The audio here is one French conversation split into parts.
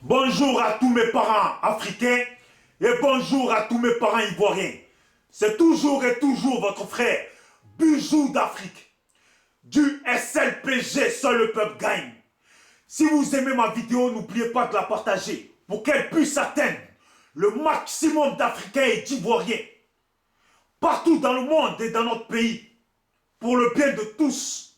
Bonjour à tous mes parents africains et bonjour à tous mes parents ivoiriens. C'est toujours et toujours votre frère, Bijou d'Afrique. Du SLPG, seul le peuple gagne. Si vous aimez ma vidéo, n'oubliez pas de la partager pour qu'elle puisse atteindre le maximum d'Africains et d'Ivoiriens partout dans le monde et dans notre pays pour le bien de tous.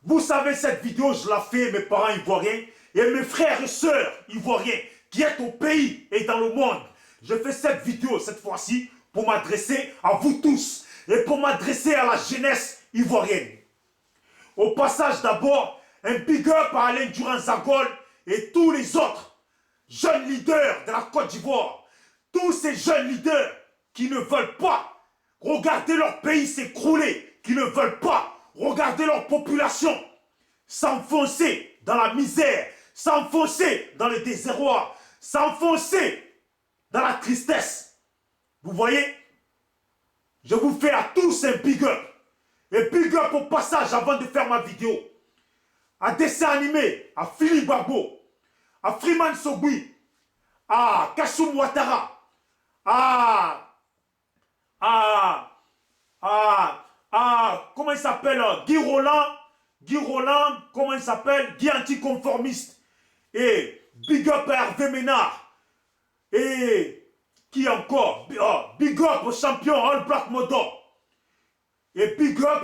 Vous savez, cette vidéo, je la fais mes parents ivoiriens et mes frères et sœurs ivoiriens qui sont au pays et dans le monde. Je fais cette vidéo cette fois-ci pour m'adresser à vous tous et pour m'adresser à la jeunesse ivoirienne. Au passage d'abord, un big up à Alain Durand-Zagol et tous les autres jeunes leaders de la Côte d'Ivoire. Tous ces jeunes leaders qui ne veulent pas regarder leur pays s'écrouler, qui ne veulent pas regarder leur population s'enfoncer dans la misère, s'enfoncer dans le désarroi, s'enfoncer dans la tristesse. Vous voyez, je vous fais à tous un big up. Et big up au passage avant de faire ma vidéo. À dessin animé, à Philippe Babo, à Freeman Sogui, à Kassoum Ouattara, comment il s'appelle, Guy Roland, comment il s'appelle, Guy anticonformiste, et big up à Hervé Ménard, et qui encore, big up au champion All Black Modo, et big up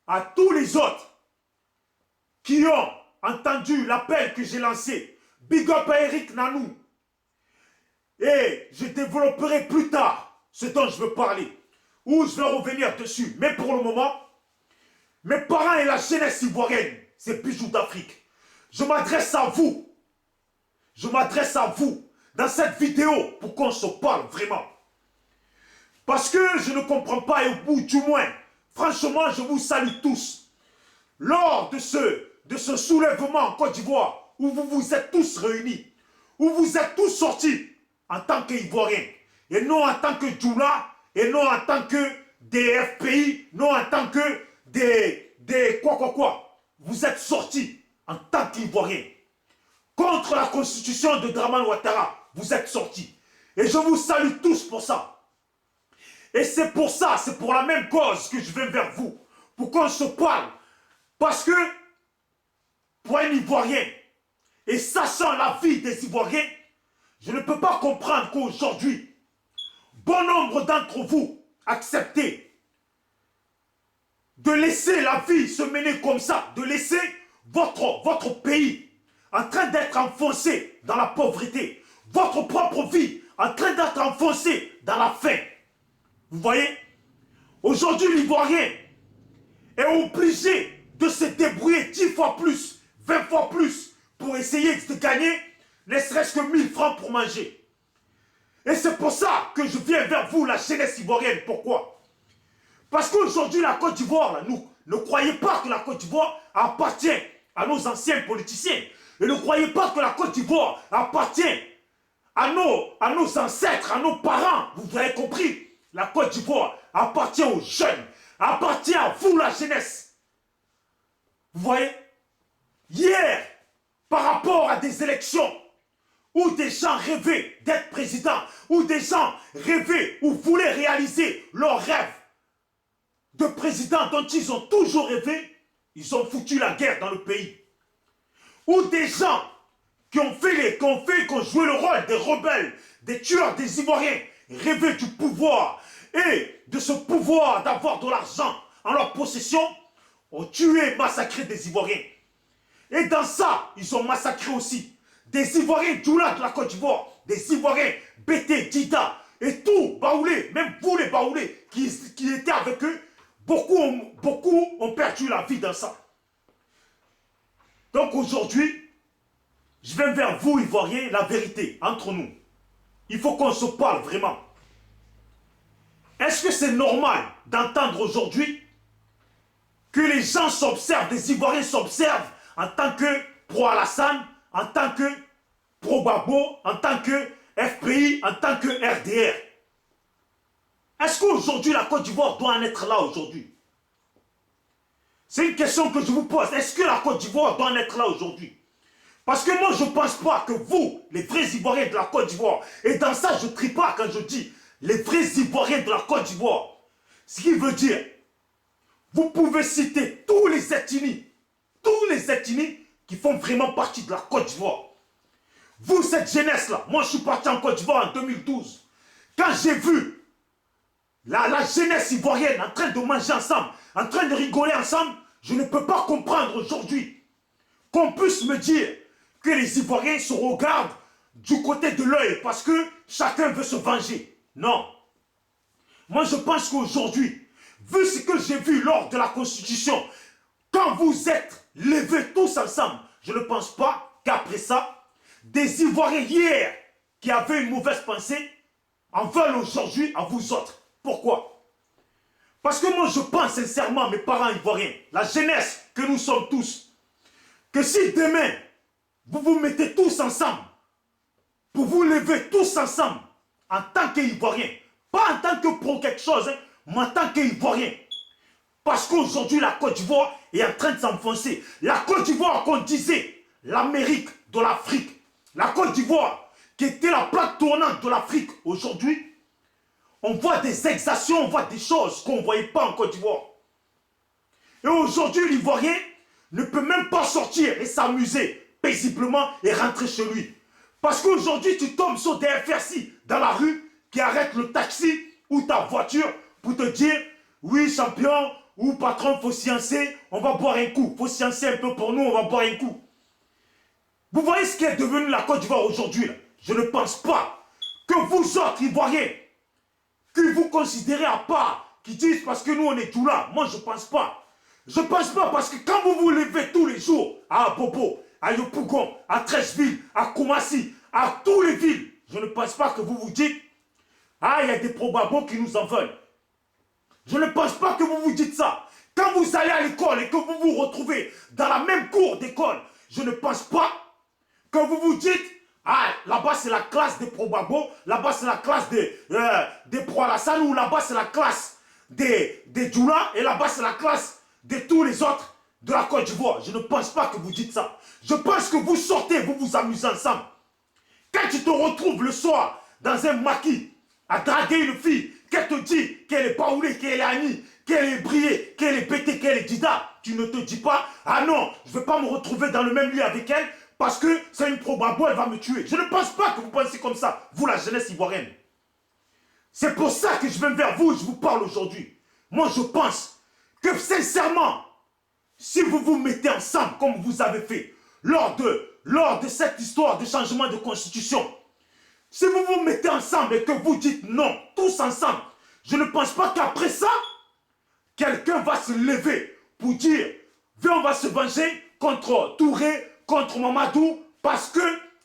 à tous les autres qui ont entendu l'appel que j'ai lancé. Big up à Eric Nanou. Et je développerai plus tard ce dont je veux parler, ou je vais revenir dessus. Mais pour le moment, mes parents et la jeunesse ivoirienne, c'est Bijou d'Afrique. Je m'adresse à vous. Je m'adresse à vous dans cette vidéo pour qu'on se parle vraiment. Parce que je ne comprends pas, et au bout du moins, franchement, je vous salue tous. Lors de ce soulèvement en Côte d'Ivoire, où vous vous êtes tous réunis, où vous êtes tous sortis en tant qu'Ivoiriens, et non en tant que Djoula, et non en tant que des FPI, non en tant que des quoi. Vous êtes sortis en tant qu'Ivoiriens. Contre la constitution de Dramane Ouattara, vous êtes sortis. Et je vous salue tous pour ça. Et c'est pour ça, c'est pour la même cause que je viens vers vous, pour qu'on se parle. Parce que, pour un Ivoirien, et sachant la vie des Ivoiriens, je ne peux pas comprendre qu'aujourd'hui, bon nombre d'entre vous acceptez de laisser la vie se mener comme ça, de laisser votre pays en train d'être enfoncé dans la pauvreté, votre propre vie en train d'être enfoncée dans la faim. Vous voyez, aujourd'hui l'Ivoirien est obligé de se débrouiller 10 fois plus, 20 fois plus pour essayer de gagner ne serait-ce que 1000 francs pour manger. Et c'est pour ça que je viens vers vous, la jeunesse ivoirienne. Pourquoi? Parce qu'aujourd'hui, la Côte d'Ivoire, ne croyez pas que la Côte d'Ivoire appartient à nos anciens politiciens. Et ne croyez pas que la Côte d'Ivoire appartient à nos ancêtres, à nos parents. Vous avez compris? La Côte d'Ivoire appartient aux jeunes, appartient à vous, la jeunesse. Vous voyez? Hier, par rapport à des élections, où des gens rêvaient d'être président, où des gens rêvaient ou voulaient réaliser leurs rêves de président dont ils ont toujours rêvé, ils ont foutu la guerre dans le pays. Où des gens qui ont joué le rôle des rebelles, des tueurs des Ivoiriens, rêvaient du pouvoir et de ce pouvoir d'avoir de l'argent en leur possession, ont tué, massacré des Ivoiriens. Et dans ça, ils ont massacré aussi des Ivoiriens Djoula de la Côte d'Ivoire, des Ivoiriens Bété, Dida, et tout, Baoulé, même vous les Baoulés qui étaient avec eux, beaucoup ont perdu la vie dans ça. Donc aujourd'hui, je viens vers vous, Ivoiriens, la vérité, entre nous. Il faut qu'on se parle vraiment. Est-ce que c'est normal d'entendre aujourd'hui que les gens s'observent, des Ivoiriens s'observent en tant que pro-Alassane, en tant que pro-Babo, en tant que FPI, en tant que RDR? Est-ce qu'aujourd'hui la Côte d'Ivoire doit en être là aujourd'hui? C'est une question que je vous pose. Est-ce que la Côte d'Ivoire doit en être là aujourd'hui? Parce que moi, je ne pense pas que vous, les vrais Ivoiriens de la Côte d'Ivoire, et dans ça, je ne trie pas quand je dis les vrais Ivoiriens de la Côte d'Ivoire, ce qui veut dire, vous pouvez citer tous les ethnies qui font vraiment partie de la Côte d'Ivoire. Vous, cette jeunesse-là, moi, je suis parti en Côte d'Ivoire en 2012. Quand j'ai vu la jeunesse ivoirienne en train de manger ensemble, en train de rigoler ensemble, je ne peux pas comprendre aujourd'hui qu'on puisse me dire que les Ivoiriens se regardent du côté de l'œil parce que chacun veut se venger. Non. Moi, je pense qu'aujourd'hui, vu ce que j'ai vu lors de la Constitution, quand vous êtes levés tous ensemble, je ne pense pas qu'après ça, des Ivoiriens hier qui avaient une mauvaise pensée en veulent aujourd'hui à vous autres. Pourquoi? Parce que moi, je pense sincèrement, mes parents ivoiriens, la jeunesse que nous sommes tous, que si demain, vous vous mettez tous ensemble, pour vous lever tous ensemble, en tant qu'Ivoiriens, pas en tant que pro quelque chose, hein, mais en tant qu'Ivoiriens. Parce qu'aujourd'hui, la Côte d'Ivoire est en train de s'enfoncer. La Côte d'Ivoire, qu'on disait, l'Amérique de l'Afrique. La Côte d'Ivoire, qui était la plaque tournante de l'Afrique, aujourd'hui, on voit des exactions, on voit des choses qu'on ne voyait pas en Côte d'Ivoire. Et aujourd'hui, l'Ivoirien ne peut même pas sortir et s'amuser paisiblement et rentrer chez lui. Parce qu'aujourd'hui, tu tombes sur des FRC dans la rue qui arrêtent le taxi ou ta voiture pour te dire « Oui, champion, ou patron, il faut sciencer, on va boire un coup. Il faut sciencer un peu pour nous, on va boire un coup. » Vous voyez ce qui est devenu la Côte d'Ivoire aujourd'hui? Je ne pense pas que vous autres Ivoiriens, que vous considérez à part, qui disent parce que nous on est tout là, moi je ne pense pas. Je ne pense pas parce que quand vous vous levez tous les jours à Bobo, à Yopougon, à Treichville, à Koumassi, à toutes les villes, je ne pense pas que vous vous dites « Ah, il y a des probabos qui nous en veulent. » Je ne pense pas que vous vous dites ça. Quand vous allez à l'école et que vous vous retrouvez dans la même cour d'école, je ne pense pas que vous vous dites « Ah, là-bas c'est la classe des probabos, là-bas c'est la classe des pro-Alassane, ou là-bas c'est la classe des Djoula, et là-bas c'est la classe de tous les autres de la Côte d'Ivoire. » Je ne pense pas que vous dites ça. Je pense que vous sortez, vous vous amusez ensemble. Quand tu te retrouves le soir dans un maquis à draguer une fille, qu'elle te dit qu'elle est baoulée, qu'elle est Annie, qu'elle est brillée, qu'elle est pétée, qu'elle est Dida, tu ne te dis pas « Ah non, je ne vais pas me retrouver dans le même lit avec elle parce que c'est une probabo, elle va me tuer. » Je ne pense pas que vous pensez comme ça, vous la jeunesse ivoirienne. C'est pour ça que je viens vers vous et je vous parle aujourd'hui. Moi je pense que sincèrement, si vous vous mettez ensemble comme vous avez fait lors de cette histoire de changement de constitution, si vous vous mettez ensemble et que vous dites non, tous ensemble, je ne pense pas qu'après ça, quelqu'un va se lever pour dire « Viens, on va se venger contre Touré, contre Mamadou, parce que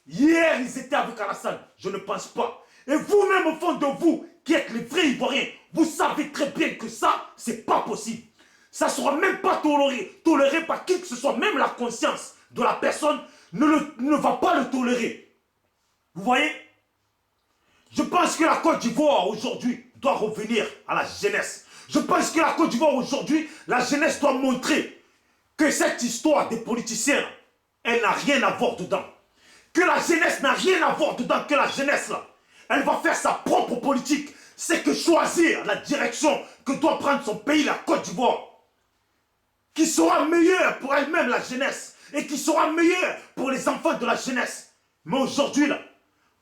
hier, ils étaient avec Alassane. » Je ne pense pas. Et vous-même, au fond de vous, qui êtes les vrais Ivoiriens, vous savez très bien que ça, c'est pas possible. Ça ne sera même pas toléré par qui que ce soit, même la conscience de la personne ne va pas le tolérer. Vous voyez? Je pense que la Côte d'Ivoire aujourd'hui doit revenir à la jeunesse. Je pense que la Côte d'Ivoire aujourd'hui, la jeunesse doit montrer que cette histoire des politiciens, elle n'a rien à voir dedans. Que la jeunesse n'a rien à voir dedans, que la jeunesse là, elle va faire sa propre politique. C'est que choisir la direction que doit prendre son pays, la Côte d'Ivoire, qui sera meilleure pour elle-même, la jeunesse, et qui sera meilleure pour les enfants de la jeunesse. Mais aujourd'hui là,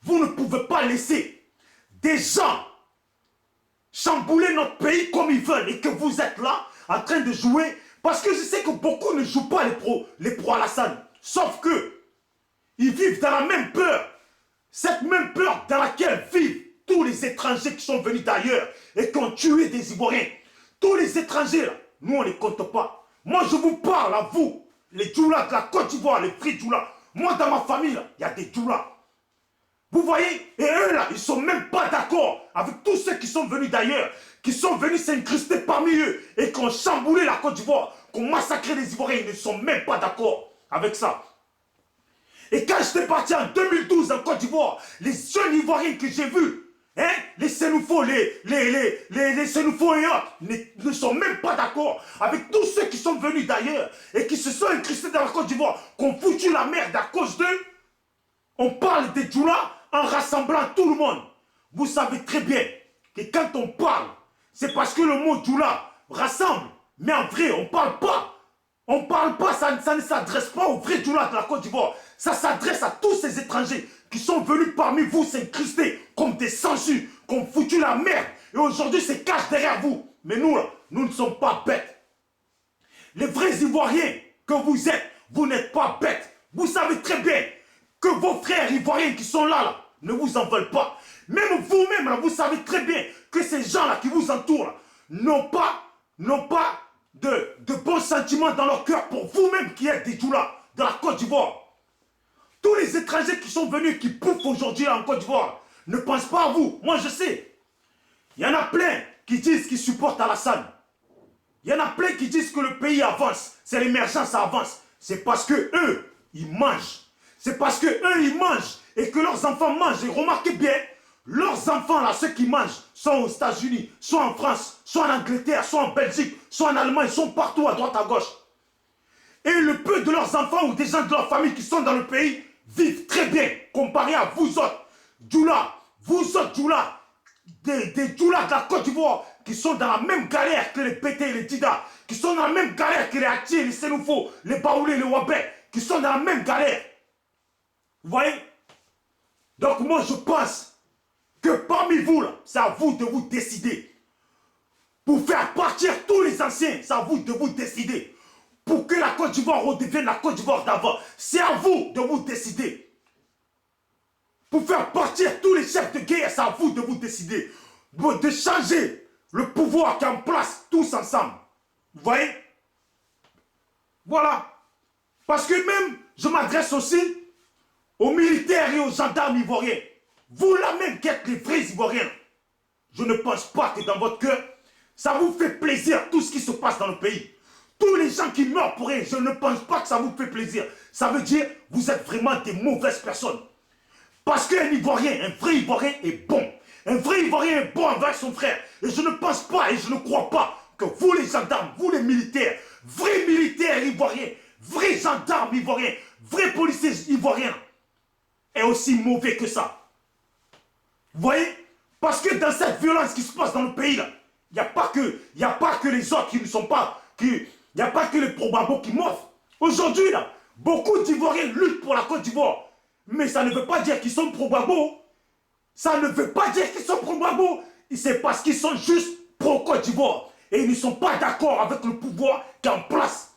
vous ne pouvez pas laisser des gens chambouler notre pays comme ils veulent et que vous êtes là en train de jouer, parce que je sais que beaucoup ne jouent pas les pro-Alassane, sauf que ils vivent dans la même peur, cette même peur dans laquelle vivent tous les étrangers qui sont venus d'ailleurs et qui ont tué des Ivoiriens. Tous les étrangers là, nous on ne les compte pas. Moi je vous parle à vous, les Djoula de la Côte d'Ivoire, les vrais Djoula. Moi dans ma famille, il y a des Djoula. Vous voyez? Et eux là, ils ne sont même pas d'accord avec tous ceux qui sont venus d'ailleurs, qui sont venus s'incruster parmi eux et qui ont chamboulé la Côte d'Ivoire, qui ont massacré les Ivoiriens. Ils ne sont même pas d'accord avec ça. Et quand j'étais parti en 2012 en Côte d'Ivoire, les jeunes Ivoiriens que j'ai vus, Hein? Les Sénoufos, les Sénoufos et autres ne sont même pas d'accord avec tous ceux qui sont venus d'ailleurs et qui se sont incrustés dans la Côte d'Ivoire, qu'on foutu la merde à cause d'eux. On parle des Djoula en rassemblant tout le monde. Vous savez très bien que quand on parle, c'est parce que le mot Djoula rassemble. Mais en vrai, on ne parle pas. On ne parle pas, ça ne s'adresse pas aux vrais Djoula de la Côte d'Ivoire. Ça s'adresse à tous ces étrangers qui sont venus parmi vous s'incruster comme des sangsues, qui ont foutu la merde. Et aujourd'hui, se cachent derrière vous. Mais nous, là, nous ne sommes pas bêtes. Les vrais Ivoiriens que vous êtes, vous n'êtes pas bêtes. Vous savez très bien que vos frères Ivoiriens qui sont là, ne vous en veulent pas. Même vous-même, là, vous savez très bien que ces gens-là qui vous entourent là, n'ont pas de bons sentiments dans leur cœur pour vous-même qui êtes des Djoula de la Côte d'Ivoire. Tous les étrangers qui sont venus, qui pouffent aujourd'hui en Côte d'Ivoire, ne pensent pas à vous. Moi, je sais. Il y en a plein qui disent qu'ils supportent Alassane. Il y en a plein qui disent que le pays avance. C'est l'émergence, ça avance. C'est parce que eux, ils mangent. C'est parce que eux, ils mangent et que leurs enfants mangent. Et remarquez bien, leurs enfants, là, ceux qui mangent, sont aux États-Unis, soit en France, soit en Angleterre, soit en Belgique, soit en Allemagne, sont partout à droite, à gauche. Et le peu de leurs enfants ou des gens de leur famille qui sont dans le pays vivent très bien, comparé à vous autres. Djoula, vous autres Djoula, des Djoula de la Côte d'Ivoire, qui sont dans la même galère que les Pété et les Dida, qui sont dans la même galère que les Atiers, les Sénoufos, les Baoulés, les Wabé, qui sont dans la même galère. Vous voyez? Donc moi je pense que parmi vous, là, c'est à vous de vous décider. Pour faire partir tous les anciens, c'est à vous de vous décider. Pour que la Côte d'Ivoire redevienne la Côte d'Ivoire d'avant, c'est à vous de vous décider. Pour faire partir tous les chefs de guerre, c'est à vous de vous décider. De changer le pouvoir qui est en place tous ensemble. Vous voyez? Voilà. Parce que même, je m'adresse aussi aux militaires et aux gendarmes ivoiriens. Vous là même qui êtes les vrais Ivoiriens. Je ne pense pas que dans votre cœur, ça vous fait plaisir tout ce qui se passe dans le pays. Tous les gens qui meurent pour rien, je ne pense pas que ça vous fait plaisir. Ça veut dire que vous êtes vraiment des mauvaises personnes. Parce qu'un Ivoirien, un vrai Ivoirien est bon. Un vrai Ivoirien est bon envers son frère. Et je ne pense pas et je ne crois pas que vous les gendarmes, vous les militaires, vrais militaires ivoiriens, vrais gendarmes ivoiriens, vrais policiers ivoiriens, est aussi mauvais que ça. Vous voyez? Parce que dans cette violence qui se passe dans le pays, là, il n'y a pas que les autres qui ne sont pas... Il n'y a pas que les probabos qui m'offrent. Aujourd'hui, là, beaucoup d'Ivoiriens luttent pour la Côte d'Ivoire. Mais ça ne veut pas dire qu'ils sont probabos. Ça ne veut pas dire qu'ils sont probabos. C'est parce qu'ils sont juste pro-Côte d'Ivoire. Et ils ne sont pas d'accord avec le pouvoir qui est en place.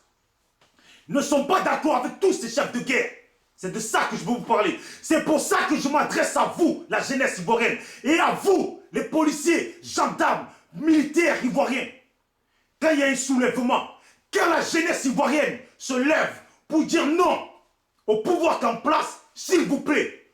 Ils ne sont pas d'accord avec tous ces chefs de guerre. C'est de ça que je veux vous parler. C'est pour ça que je m'adresse à vous, la jeunesse ivoirienne. Et à vous, les policiers, gendarmes, militaires ivoiriens. Quand il y a un soulèvement, quand la jeunesse ivoirienne se lève pour dire non au pouvoir qui est en place, s'il vous plaît,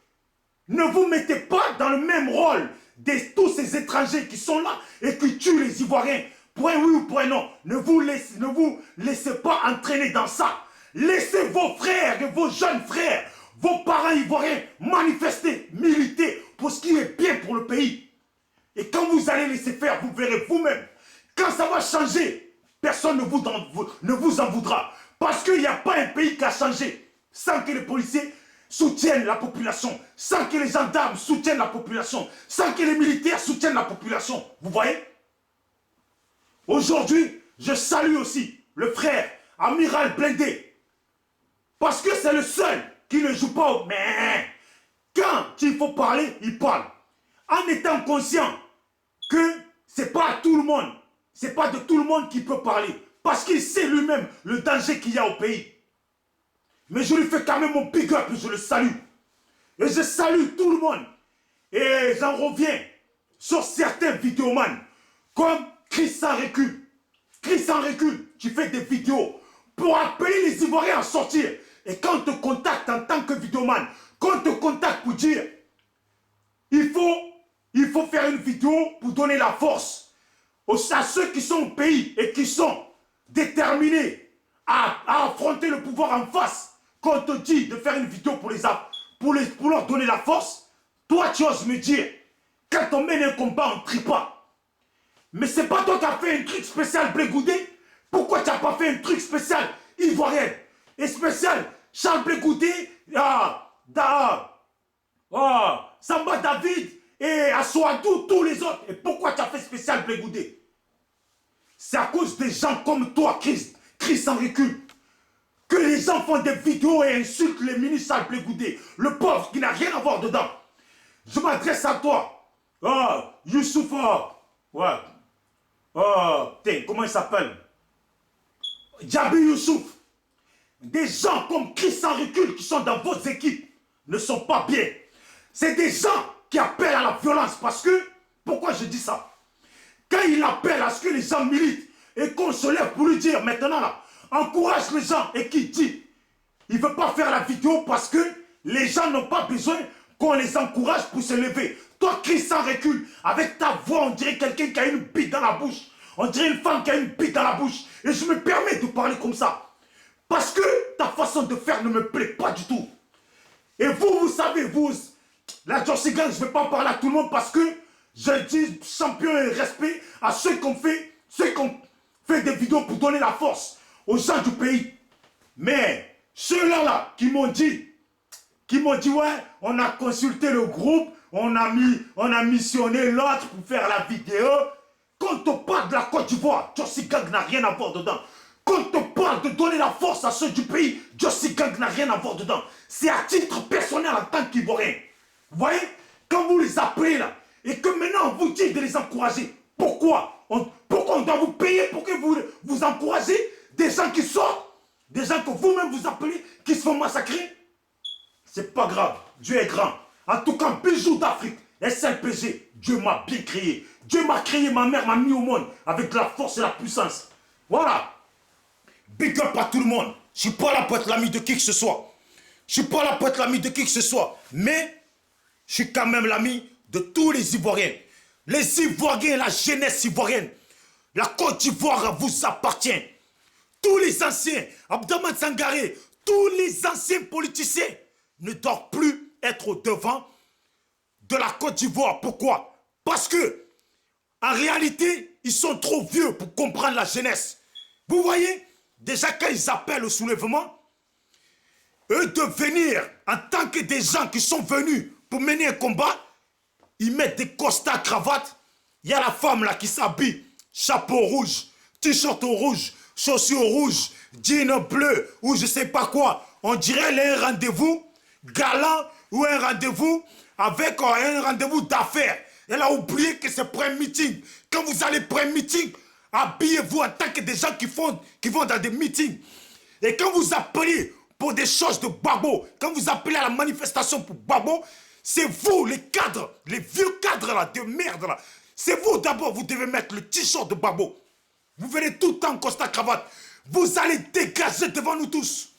ne vous mettez pas dans le même rôle de tous ces étrangers qui sont là et qui tuent les Ivoiriens. Pour un oui ou pour un non, ne vous laissez pas entraîner dans ça. Laissez vos frères et vos jeunes frères, vos parents ivoiriens manifester, militer pour ce qui est bien pour le pays. Et quand vous allez laisser faire, vous verrez vous-même. Quand ça va changer, personne ne vous en voudra. Parce qu'il n'y a pas un pays qui a changé sans que les policiers soutiennent la population, sans que les gendarmes soutiennent la population, sans que les militaires soutiennent la population. Vous voyez? Aujourd'hui, je salue aussi le frère Amiral Blindé. Parce que c'est le seul qui ne joue pas au... Mais quand il faut parler, il parle. En étant conscient que ce n'est pas à tout le monde. Ce n'est pas de tout le monde qui peut parler. Parce qu'il sait lui-même le danger qu'il y a au pays. Mais je lui fais quand même mon big up et je le salue. Et je salue tout le monde. Et j'en reviens sur certains vidéomans. Comme Christian Recul. Christian Recul, tu fais des vidéos pour appeler les Ivoiriens à sortir. Et quand on te contacte en tant que vidéoman, quand on te contacte pour dire il faut faire une vidéo pour donner la force à ceux qui sont au pays et qui sont déterminés à affronter le pouvoir en face. Quand on te dit de faire une vidéo pour leur donner la force, toi tu oses me dire Quand on mène un combat, on ne trie pas. Mais c'est pas toi qui as fait un truc spécial Blé Goudé. Pourquoi tu n'as pas fait un truc spécial ivoirien et spécial Charles Blé Goudé, Samba David et Assoadou, tous les autres. Et pourquoi tu as fait spécial Blé Goudé? C'est à cause des gens comme toi, Chris sans recul, que les gens font des vidéos et insultent les ministres Charles Blé Goudé, le pauvre qui n'a rien à voir dedans. Je m'adresse à toi. Youssouf, comment il s'appelle? Djabi Youssouf. Des gens comme Chris sans recul qui sont dans vos équipes ne sont pas bien. C'est des gens qui appellent à la violence parce que, pourquoi je dis ça? Quand il appelle à ce que les gens militent et qu'on se lève pour lui dire maintenant là, encourage les gens et qui dit, il ne veut pas faire la vidéo parce que les gens n'ont pas besoin qu'on les encourage pour se lever. Toi, Chris sans recul, avec ta voix, on dirait quelqu'un qui a une bite dans la bouche. On dirait une femme qui a une bite dans la bouche. Et je me permets de parler comme ça. Parce que ta façon de faire ne me plaît pas du tout. Et vous savez, la Jossy Gang, je ne vais pas parler à tout le monde parce que je dis champion et respect à ceux qui ont fait des vidéos pour donner la force aux gens du pays. Mais ceux-là qui m'ont dit, ouais, on a consulté le groupe, on a missionné l'autre pour faire la vidéo. Quand on parle de la Côte d'Ivoire, Jossy Gang n'a rien à voir dedans. Quand on parle de donner la force à ceux du pays, Jossy Gang n'a rien à voir dedans. C'est à titre personnel en tant qu'Ivoirien. Vous voyez, quand vous les appelez là, et que maintenant on vous dit de les encourager, pourquoi on doit vous payer pour que vous encouragez des gens qui sortent, des gens que vous-même vous appelez, qui se font massacrer? C'est pas grave, Dieu est grand. En tout cas, bijou d'Afrique, SLPG, Dieu m'a bien créé. Dieu m'a créé, ma mère m'a mis au monde avec la force et la puissance. Voilà. Big up à tout le monde. Je ne suis pas là pour être l'ami de qui que ce soit. Je ne suis pas là pour être l'ami de qui que ce soit. Mais, je suis quand même l'ami de tous les Ivoiriens. Les Ivoiriens, la jeunesse ivoirienne. La Côte d'Ivoire vous appartient. Tous les anciens, Abdoman Sangaré, tous les anciens politiciens ne doivent plus être au devant de la Côte d'Ivoire. Pourquoi? Parce que, en réalité, ils sont trop vieux pour comprendre la jeunesse. Vous voyez, déjà quand ils appellent au soulèvement, eux de venir en tant que des gens qui sont venus pour mener un combat, ils mettent des costards, cravates. Il y a la femme là qui s'habille, chapeau rouge, t-shirt rouge, chaussures rouges, jean bleu ou je sais pas quoi. On dirait elle a un rendez-vous galant ou un rendez-vous avec un rendez-vous d'affaires. Elle a oublié que c'est pour un meeting. Quand vous allez pour un meeting, habillez-vous en tant que des gens qui vont dans des meetings. Et quand vous appelez pour des choses de babo, quand vous appelez à la manifestation pour babo, c'est vous, les cadres, les vieux cadres là, de merde là. C'est vous d'abord, vous devez mettre le t-shirt de babo. Vous venez tout le temps en costard cravate. Vous allez dégager devant nous tous.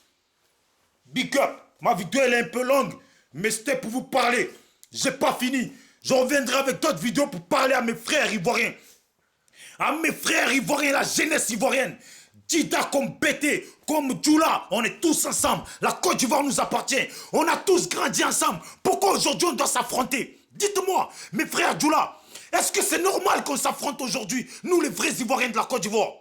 Big up. Ma vidéo elle est un peu longue, mais c'était pour vous parler. J'ai pas fini. Je reviendrai avec d'autres vidéos pour parler à mes frères ivoiriens. À mes frères ivoiriens, la jeunesse ivoirienne. Dida comme Bété, comme Djoula, on est tous ensemble. La Côte d'Ivoire nous appartient. On a tous grandi ensemble. Pourquoi aujourd'hui on doit s'affronter? Dites-moi, mes frères Djoula, est-ce que c'est normal qu'on s'affronte aujourd'hui, nous les vrais Ivoiriens de la Côte d'Ivoire?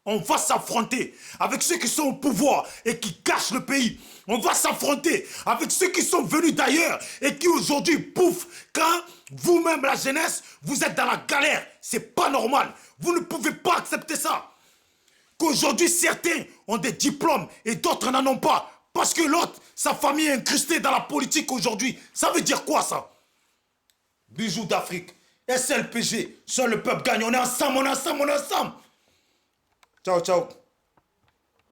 On va s'affronter avec ceux qui sont au pouvoir et qui cachent le pays. On va s'affronter avec ceux qui sont venus d'ailleurs et qui aujourd'hui bouffent quand vous-même, la jeunesse, vous êtes dans la galère. C'est pas normal. Vous ne pouvez pas accepter ça. Qu'aujourd'hui, certains ont des diplômes et d'autres n'en ont pas. Parce que l'autre, sa famille est incrustée dans la politique aujourd'hui. Ça veut dire quoi ça? Bijoux d'Afrique, SLPG, seul le peuple gagne. On est ensemble, on est ensemble, on est ensemble. Ciao, ciao.